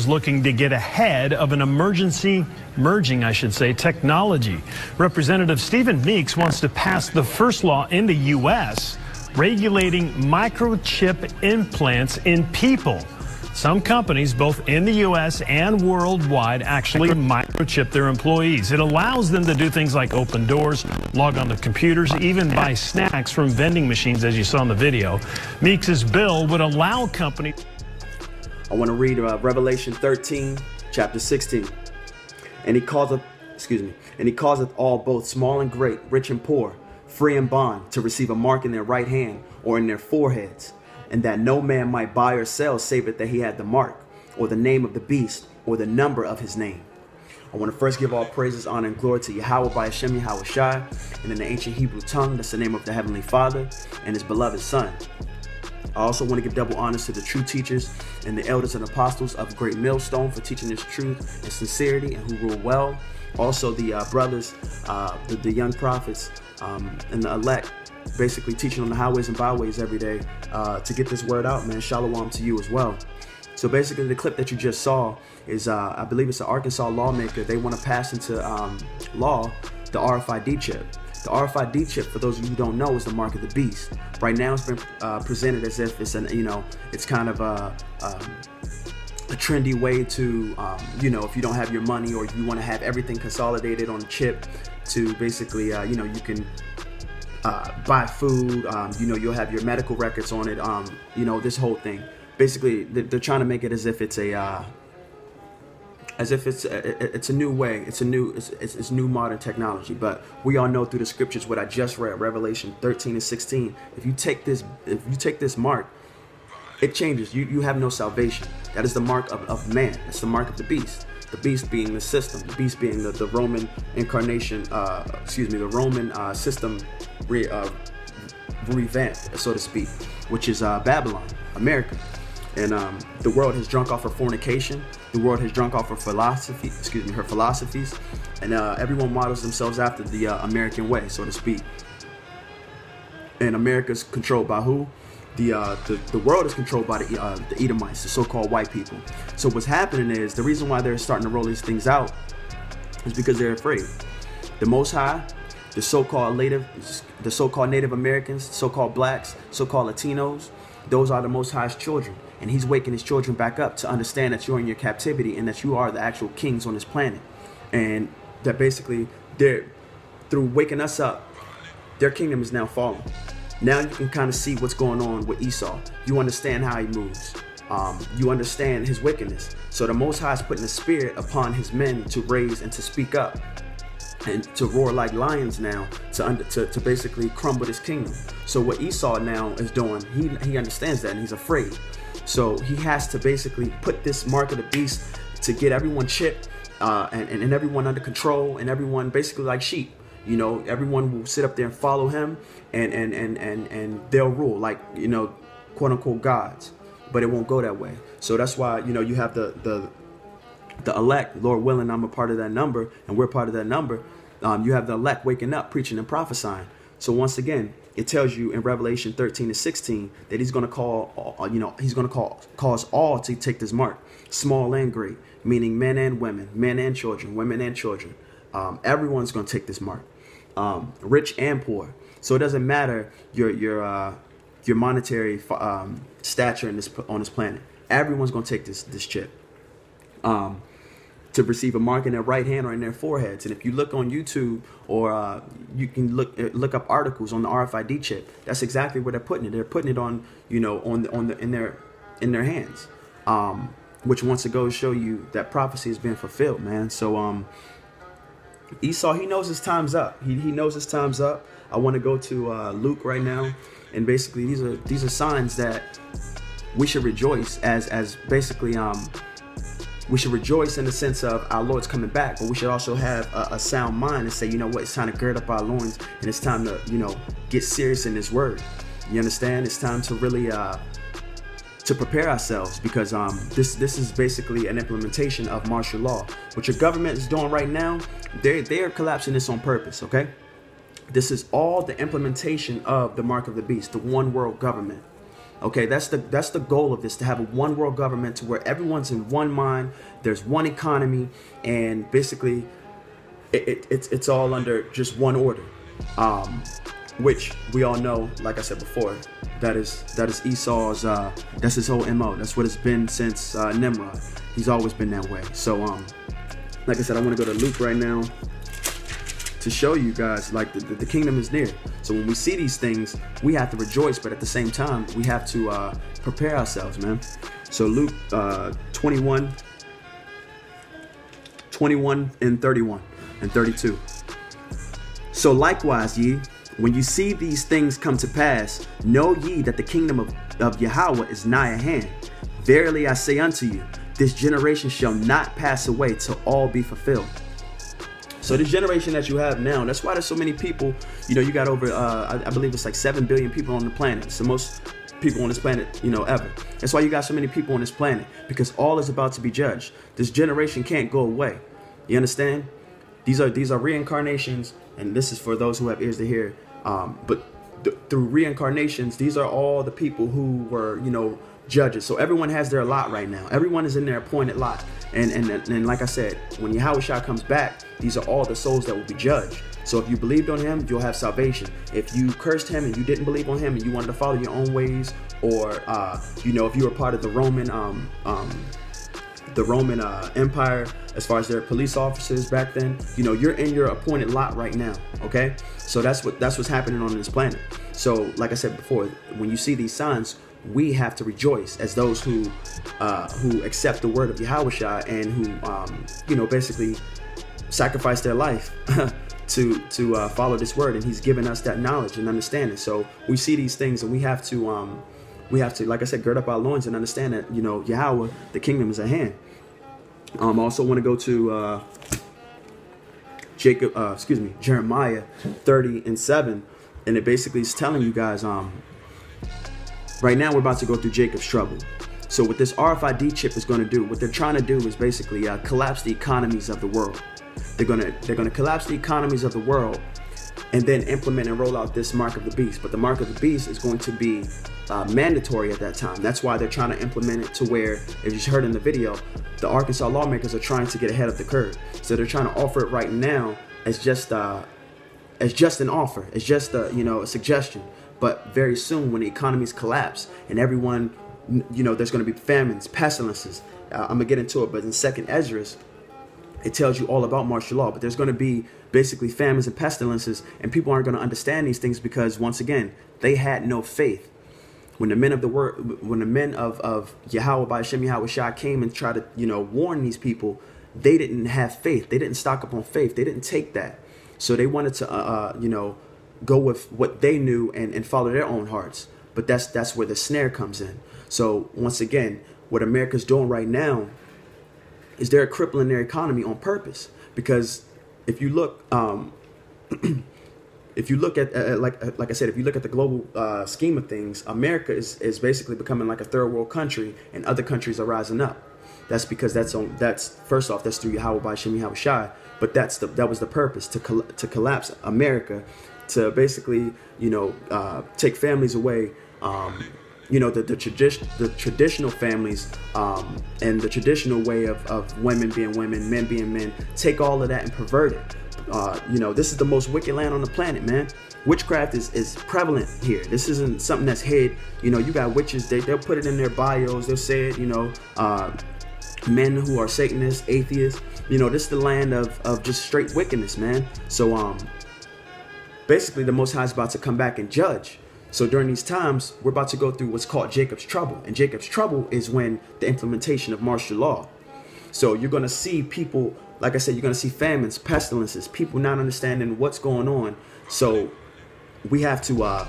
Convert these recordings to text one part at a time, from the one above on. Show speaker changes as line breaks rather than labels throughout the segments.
looking to get ahead of an emerging technology. Representative Stephen Meeks wants to pass the first law in the U.S. regulating microchip implants in people. Some companies, both in the U.S. and worldwide, actually microchip their employees. It allows them to do things like open doors, log on to computers, even buy snacks from vending machines, as you saw in the video. Meeks' bill would allow companies...
I want to read Revelation 13, chapter 16. And he causeth all, both small and great, rich and poor, free and bond, to receive a mark in their right hand or in their foreheads, and that no man might buy or sell save it that he had the mark, or the name of the beast, or the number of his name. I want to first give all praises, honor, and glory to Yahweh by Hashem Yahweh Shai, and in the ancient Hebrew tongue, that's the name of the Heavenly Father and his beloved Son. I also want to give double honors to the true teachers and the elders and apostles of Great Millstone for teaching this truth and sincerity, and who rule well. Also the brothers, the young prophets, and the elect, basically teaching on the highways and byways every day to get this word out, man. Shalom to you as well. So basically the clip that you just saw is, I believe it's an Arkansas lawmaker. They want to pass into law the RFID chip. The RFID chip, for those of you who don't know, is the mark of the beast. Right now it's been presented as if it's it's kind of a trendy way to, if you don't have your money or you want to have everything consolidated on a chip to basically, you can buy food, you'll have your medical records on it, this whole thing. Basically, they're trying to make it as if it's a new way, it's new modern technology. But we all know through the scriptures what I just read, Revelation 13 and 16. If you take this mark, it changes. You have no salvation. That is the mark of man. That's the mark of the beast. The beast being the system, the beast being the Roman incarnation, the Roman system revamped, so to speak, which is Babylon, America. And the world has drunk off her fornication. The world has drunk off her her philosophies. And everyone models themselves after the American way, so to speak. And America's controlled by who? The world is controlled by the Edomites, the so-called white people. So what's happening is, the reason why they're starting to roll these things out is because they're afraid. The Most High, the so-called Native Americans, so-called blacks, so-called Latinos, those are the Most High's children. And he's waking his children back up to understand that you're in your captivity and that you are the actual kings on this planet. And that basically, through waking us up, their kingdom is now falling. Now you can kind of see what's going on with Esau. You understand how he moves. You understand his wickedness. So the Most High is putting a spirit upon his men to raise and to speak up and to roar like lions now, to basically crumble his kingdom. So what Esau now is doing, he understands that and he's afraid. So he has to basically put this mark of the beast to get everyone chipped and everyone under control, and everyone basically like sheep. Everyone will sit up there and follow him, and they'll rule like, quote unquote gods. But it won't go that way. So that's why, you have the elect. Lord willing, I'm a part of that number, and we're part of that number. You have the elect waking up, preaching and prophesying. So once again, it tells you in Revelation 13 and 16 that he's going to cause all to take this mark, small and great, meaning men and women, men and children, women and children. Everyone's going to take this mark, rich and poor. So it doesn't matter your monetary stature on this planet. Everyone's going to take this chip to receive a mark in their right hand or in their foreheads. And if you look on YouTube, or you can look up articles on the RFID chip, that's exactly where they're putting it. They're putting it on in their hands, which wants to go show you that prophecy is being fulfilled, man. So Esau, he knows his time's up. He knows his time's up. I want to go to Luke right now, and basically these are signs that we should rejoice as basically we should rejoice in the sense of our Lord's coming back, but we should also have a sound mind and say, you know what, it's time to gird up our loins, and it's time to get serious in this word. You understand? It's time to really to prepare ourselves, because this is basically an implementation of martial law. What your government is doing right now, they are collapsing this on purpose. Okay, this is all the implementation of the mark of the beast, the one world government. Okay, that's the goal of this, to have a one world government to where everyone's in one mind, there's one economy, and basically it's all under just one order. Which we all know, like I said before, that is Esau's, that's his whole MO. That's what it's been since Nimrod. He's always been that way. So like I said, I want to go to Luke right now to show you guys, like, the kingdom is near. So when we see these things, we have to rejoice, but at the same time, we have to prepare ourselves, man. So Luke 21 and 31 and 32. So likewise, ye, when you see these things come to pass, know ye that the kingdom of Yahweh is nigh at hand. Verily I say unto you, this generation shall not pass away till all be fulfilled. So this generation that you have now, that's why there's so many people. You know, you got over, I believe it's like 7 billion people on the planet. It's the most people on this planet, you know, ever. That's why you got so many people on this planet, because all is about to be judged. This generation can't go away. You understand? These are reincarnations, and this is for those who have ears to hear. But through reincarnations, these are all the people who were, you know, judges. So everyone has their lot right now. Everyone is in their appointed lot. And like I said, when Yahweh Shah comes back, these are all the souls that will be judged. So if you believed on him, you'll have salvation. If you cursed him and you didn't believe on him and you wanted to follow your own ways, or you know, if you were part of the Roman Empire, as far as their police officers back then, you know, you're in your appointed lot right now. Okay, so that's what's happening on this planet. So like I said before, when you see these signs, we have to rejoice as those who accept the word of Yahweh Shah and who you know, basically sacrifice their life to follow this word, and he's given us that knowledge and understanding. So we see these things, and we have to, like I said, gird up our loins and understand that, you know, Yahweh, the kingdom is at hand. I also want to go to Jeremiah 30:7, and it basically is telling you guys, right now we're about to go through Jacob's trouble. So what this RFID chip is going to do, what they're trying to do is basically collapse the economies of the world. They're gonna collapse the economies of the world, and then implement and roll out this mark of the beast. But the mark of the beast is going to be mandatory at that time. That's why they're trying to implement it to where, if you heard in the video, the Arkansas lawmakers are trying to get ahead of the curve. So they're trying to offer it right now as just an offer, as just a suggestion. But very soon, when the economies collapse and everyone, you know, there's going to be famines, pestilences. I'm gonna get into it, but in 2nd Esdras, it tells you all about martial law. But there's going to be basically famines and pestilences, and people aren't going to understand these things because, once again, they had no faith. When the men of of Yahweh by Hashem Yahweh Shah came and tried to, you know, warn these people, they didn't have faith. They didn't stock up on faith. They didn't take that. So they wanted to, you know, go with what they knew and follow their own hearts. But that's where the snare comes in. So once again, what America's doing right now is they're crippling their economy on purpose. Because if you look, if you look at like I said, if you look at the global scheme of things, America is basically becoming like a third world country, and other countries are rising up. That's because that's first off, that's through Yahweh by Hashem Yahweh Shai. But that was the purpose, to collapse America, to basically, you know, take families away. You know, the traditional families and the traditional way of women being women, men being men, take all of that and pervert it. You know, this is the most wicked land on the planet, man. Witchcraft is prevalent here. This isn't something that's hid. You know, you got witches, they'll put it in their bios. They'll say it, you know, men who are Satanists, atheists. You know, this is the land of just straight wickedness, man. So basically the Most High is about to come back and judge. So during these times, we're about to go through what's called Jacob's trouble. And Jacob's trouble is when the implementation of martial law. So you're going to see people, like I said, you're going to see famines, pestilences, people not understanding what's going on. So we have to,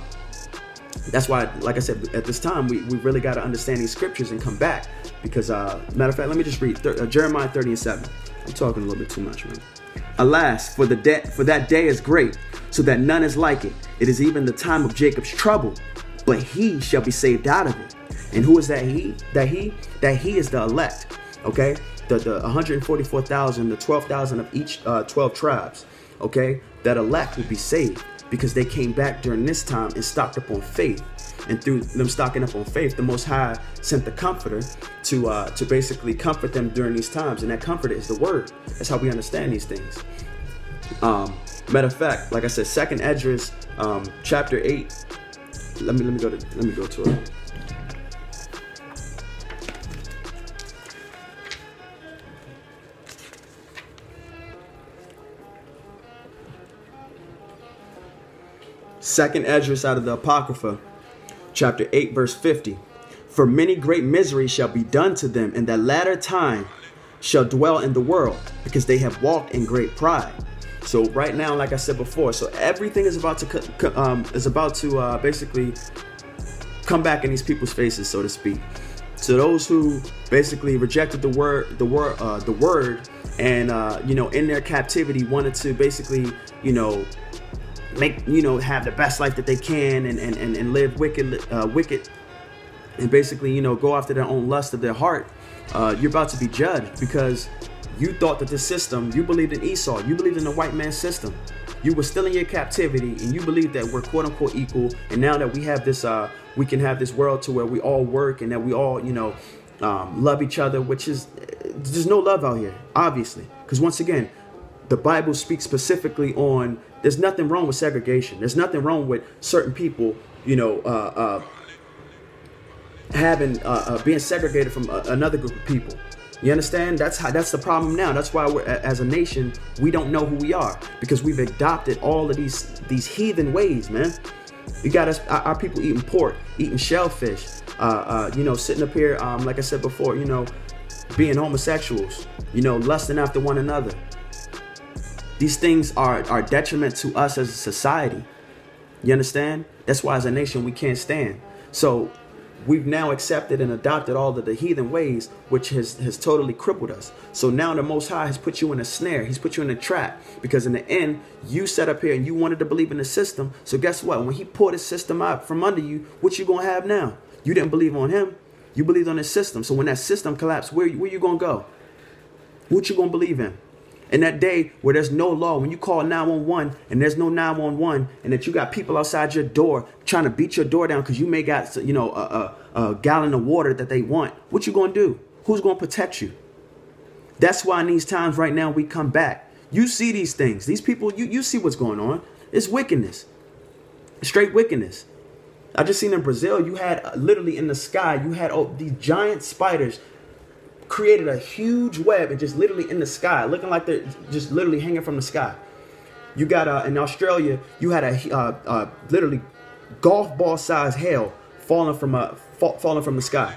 that's why, like I said, at this time, we really got to understand these scriptures and come back. Because, matter of fact, let me just read Jeremiah 30:7. I'm talking a little bit too much, man. Alas, for that day is great, so that none is like it. It is even the time of Jacob's trouble, but he shall be saved out of it. And who is that he? That he is the elect. Okay, the 144,000, the 12,000 of each 12 tribes. Okay, that elect will be saved. because they came back during this time and stocked up on faith. And through them stocking up on faith, the Most High sent the Comforter to basically comfort them during these times. And that Comforter is the Word. That's how we understand these things. Matter of fact, like I said, 2nd Esdras, chapter 8. Let me go to it. Second Esdras out of the Apocrypha, chapter 8, verse 50. For many great miseries shall be done to them in that latter time shall dwell in the world, because they have walked in great pride. So right now, like I said before, so everything is about to basically come back in these people's faces, so to speak. So those who basically rejected the word, and in their captivity wanted to basically have the best life that they can and live wicked, and basically go after their own lust of their heart. You're about to be judged because you thought that the system, you believed in Esau, you believed in the white man's system. You were still in your captivity, and you believed that we're quote unquote equal. And now that we have this, we can have this world to where we all work and that we all, love each other, which is, there's no love out here, obviously. Because once again, the Bible speaks specifically on, there's nothing wrong with segregation. There's nothing wrong with certain people, being segregated from another group of people. You understand? That's the problem now. That's why we're, as a nation, we don't know who we are, because we've adopted all of these heathen ways, man. You got us, our people eating pork, eating shellfish, sitting up here, like I said before, being homosexuals, lusting after one another. These things are detriment to us as a society. You understand? That's why as a nation we can't stand. So we've now accepted and adopted all of the heathen ways, which has totally crippled us. So now the Most High has put you in a snare. He's put you in a trap, because in the end, you sat up here and you wanted to believe in the system. So guess what? When he pulled his system out from under you, what you going to have now? You didn't believe on him. You believed on his system. So when that system collapsed, where you going to go? What you going to believe in? In that day where there's no law, when you call 911 and there's no 911, and that you got people outside your door trying to beat your door down because you may got a gallon of water that they want, what you gonna do? Who's gonna protect you? That's why in these times right now we come back. You see these things, these people, you see what's going on. It's wickedness, straight wickedness. I just seen in Brazil, you had literally in the sky, you had these giant spiders created a huge web and just literally in the sky, looking like they're just literally hanging from the sky. You got in Australia, you had a literally golf ball size hail falling from the sky.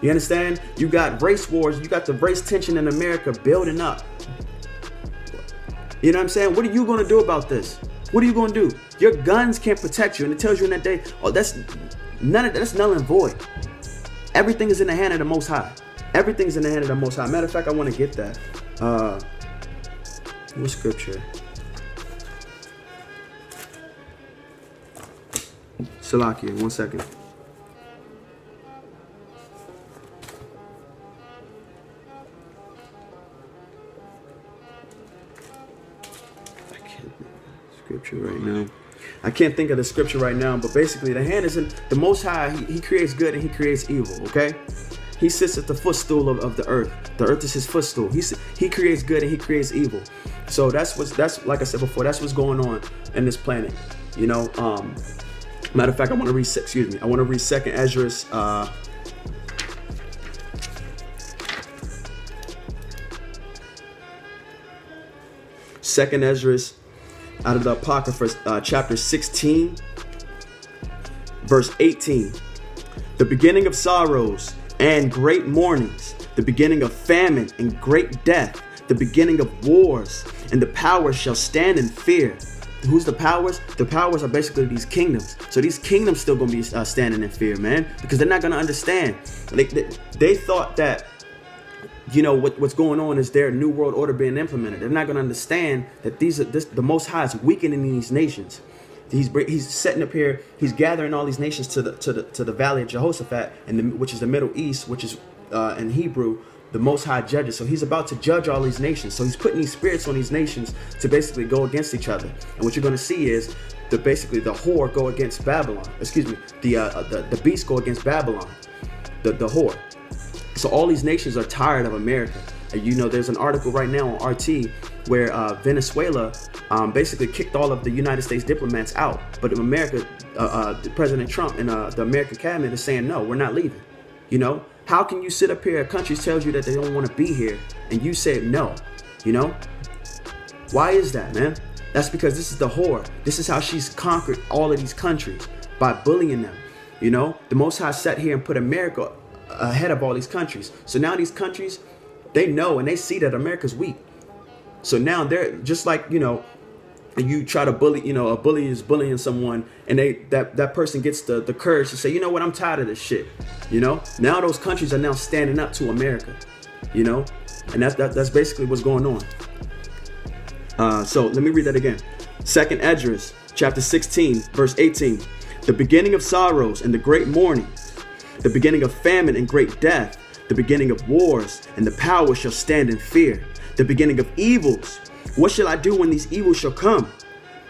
You understand? You got race wars. You got the race tension in America building up. You know what I'm saying? What are you going to do about this? What are you going to do? Your guns can't protect you, and it tells you in that day, that's null and void. Everything is in the hand of the Most High. Everything's in the hand of the Most High. Matter of fact, I want to get that. What scripture? Salakia, 1 second. I can't think of scripture right now. I can't think of the scripture right now, but basically the hand is in the Most High. He creates good and he creates evil, okay? He sits at the footstool of the earth. The earth is his footstool. He creates good and he creates evil. So that's like I said before, that's what's going on in this planet. Matter of fact, I want to read 2nd Esdras, out of the Apocrypha, chapter 16, verse 18. The beginning of sorrows and great mournings, the beginning of famine and great death, the beginning of wars, and the powers shall stand in fear. Who's the powers? The powers are basically these kingdoms. So these kingdoms still gonna be standing in fear, man, because they're not gonna understand. They thought that, what's going on is their new world order being implemented. They're not gonna understand that the Most High is weakening these nations. He's setting up here. He's gathering all these nations to the valley of Jehoshaphat, which is the Middle East, which is in Hebrew the Most High judges. So he's about to judge all these nations. So he's putting these spirits on these nations to basically go against each other. And what you're going to see is basically the whore go against Babylon. Excuse me, the beast go against Babylon, the whore. So all these nations are tired of America. And you know, there's an article right now on RT where Venezuela basically kicked all of the United States diplomats out. But America, President Trump and the American cabinet is saying, no, we're not leaving. You know, how can you sit up here, a country tells you that they don't want to be here, and you said no, you know? Why is that, man? That's because this is the whore. This is how she's conquered all of these countries, by bullying them. You know, the Most High sat here and put America ahead of all these countries. So now these countries, they know and they see that America's weak. So now they're just like, you know, you try to bully, you know, a bully is bullying someone, and that person gets the courage to say, you know what, I'm tired of this shit. You know, now those countries are now standing up to America, you know, and that's basically what's going on. So let me read that again. 2nd Esdras, chapter 16, verse 18. The beginning of sorrows and the great mourning, the beginning of famine and great death, the beginning of wars, and the power shall stand in fear. The beginning of evils. What shall I do when these evils shall come?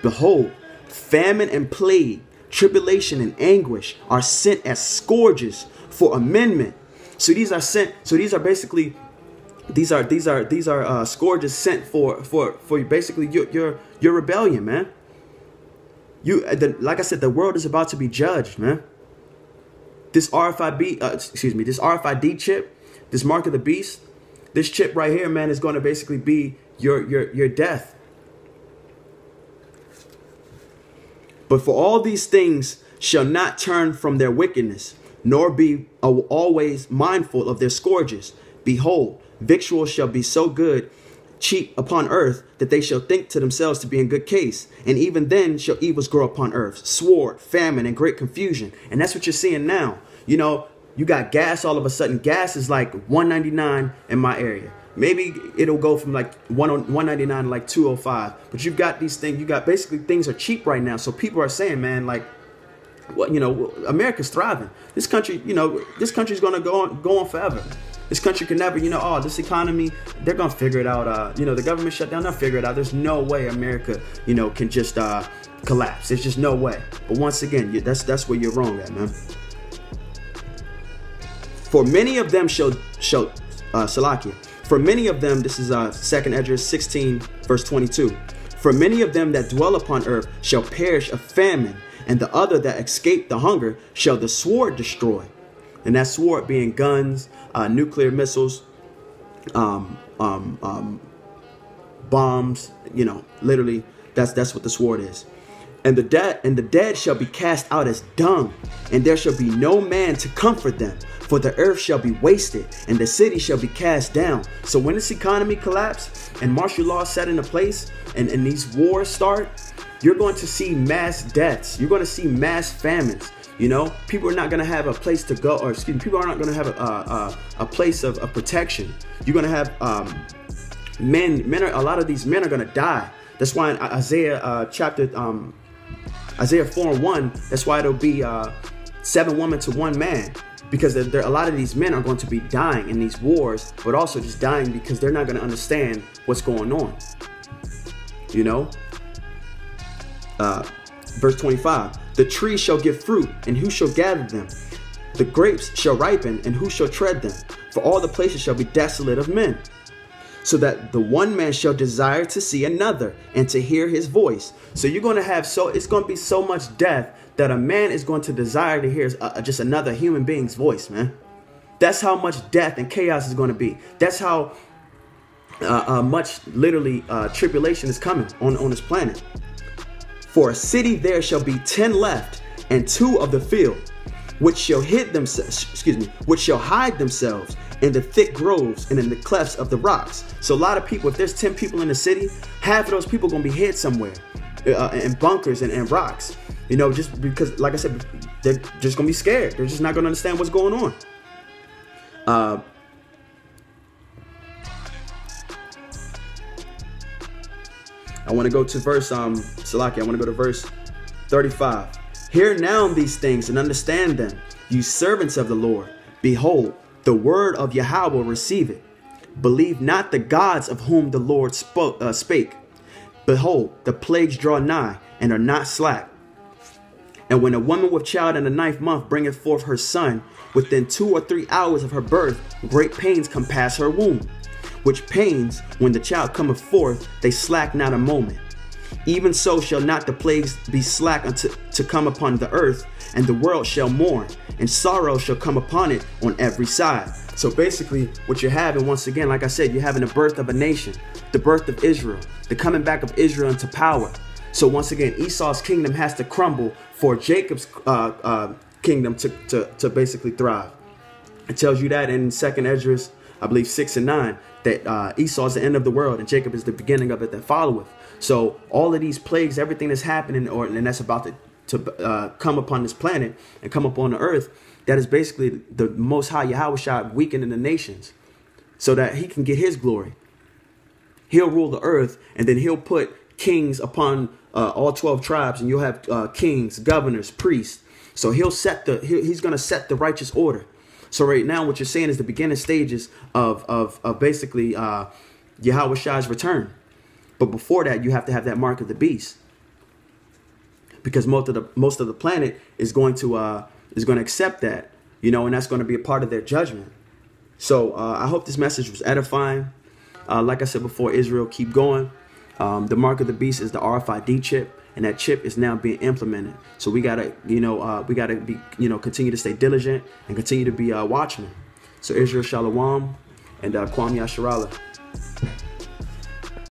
Behold, famine and plague, tribulation and anguish are sent as scourges for amendment. So these are sent. So these are basically, these are scourges sent for basically your rebellion, man. Like I said, the world is about to be judged, man. This RFID chip, this mark of the beast, this chip right here, man, is going to basically be your death. But for all these things shall not turn from their wickedness, nor be always mindful of their scourges. Behold, victuals shall be so good, cheap upon earth, that they shall think to themselves to be in good case. And even then shall evils grow upon earth, sword, famine, and great confusion. And that's what you're seeing now. You know, you got gas all of a sudden. Gas is like $1.99 in my area. Maybe it'll go from like $1.99 to like $2.05. But you've got these things. You got basically things are cheap right now. So people are saying, man, like, what, you know, America's thriving. This country, you know, this country's gonna go on forever. This country can never, you know, oh, this economy, they're gonna figure it out. You know, the government shut down, they'll figure it out. There's no way America, you know, can just collapse. There's just no way. But once again, that's where you're wrong at, man. For many of them Salakia. For many of them, this is 2nd Esdras 16, verse 22. For many of them that dwell upon earth shall perish of famine, and the other that escape the hunger shall the sword destroy. And that sword being guns, nuclear missiles, bombs, you know, literally that's what the sword is. And the dead shall be cast out as dung, and there shall be no man to comfort them. For the earth shall be wasted, and the city shall be cast down. So when this economy collapses and martial law set into place, and these wars start, you're going to see mass deaths. You're going to see mass famines. You know, people are not going to have a place to go, or excuse me, people are not going to have a place of protection. You're going to have a lot of these men are going to die. That's why in Isaiah Isaiah 4:1, that's why it'll be 7 women to 1 man. Because a lot of these men are going to be dying in these wars, but also just dying because they're not going to understand what's going on. You know? Verse 25. The tree shall give fruit, and who shall gather them? The grapes shall ripen, and who shall tread them? For all the places shall be desolate of men. So that the one man shall desire to see another, and to hear his voice. So you're going to have, it's going to be so much death that a man is going to desire to hear just another human being's voice, man. That's how much death and chaos is going to be. That's how much literally tribulation is coming on this planet. For a city there shall be 10 left, and 2 of the field, which shall hide themselves in the thick groves and in the clefts of the rocks. So a lot of people, if there's 10 people in the city, half of those people are going to be hid somewhere in bunkers and rocks. You know, just because, like I said, they're just going to be scared. They're just not going to understand what's going on. I want to go to verse, Salaki, I want to go to verse 35. Hear now these things and understand them, you servants of the Lord. Behold, the word of Yahweh will receive it. Believe not the gods of whom the Lord spake. Behold, the plagues draw nigh, and are not slack. And when a woman with child in the 9th month bringeth forth her son, within 2 or 3 hours of her birth, great pains compass her womb. Which pains, when the child cometh forth, they slack not a moment. Even so shall not the plagues be slack to come upon the earth, and the world shall mourn, and sorrow shall come upon it on every side. So basically, what you're having, once again, like I said, you're having the birth of a nation, the birth of Israel, the coming back of Israel into power. So once again, Esau's kingdom has to crumble for Jacob's kingdom to basically thrive. It tells you that in 2nd Esdras, I believe 6 and 9, that Esau is the end of the world and Jacob is the beginning of it that followeth. So all of these plagues, everything that's happening and that's about to come upon this planet and come upon the earth, that is basically the Most High Yahushua weakening the nations so that he can get his glory. He'll rule the earth, and then he'll put kings upon all 12 tribes, and you'll have kings, governors, priests. So he's going to set the righteous order. So right now, what you're saying is the beginning stages of basically Yahushua's return. But before that, you have to have that mark of the beast, because most of the planet is going to accept that, and that's going to be a part of their judgment. So I hope this message was edifying. Like I said before, Israel, keep going. The mark of the beast is the RFID chip, and that chip is now being implemented. So we gotta, continue to stay diligent and continue to be watchmen. So Israel Shalom and Kwam Yasharallah.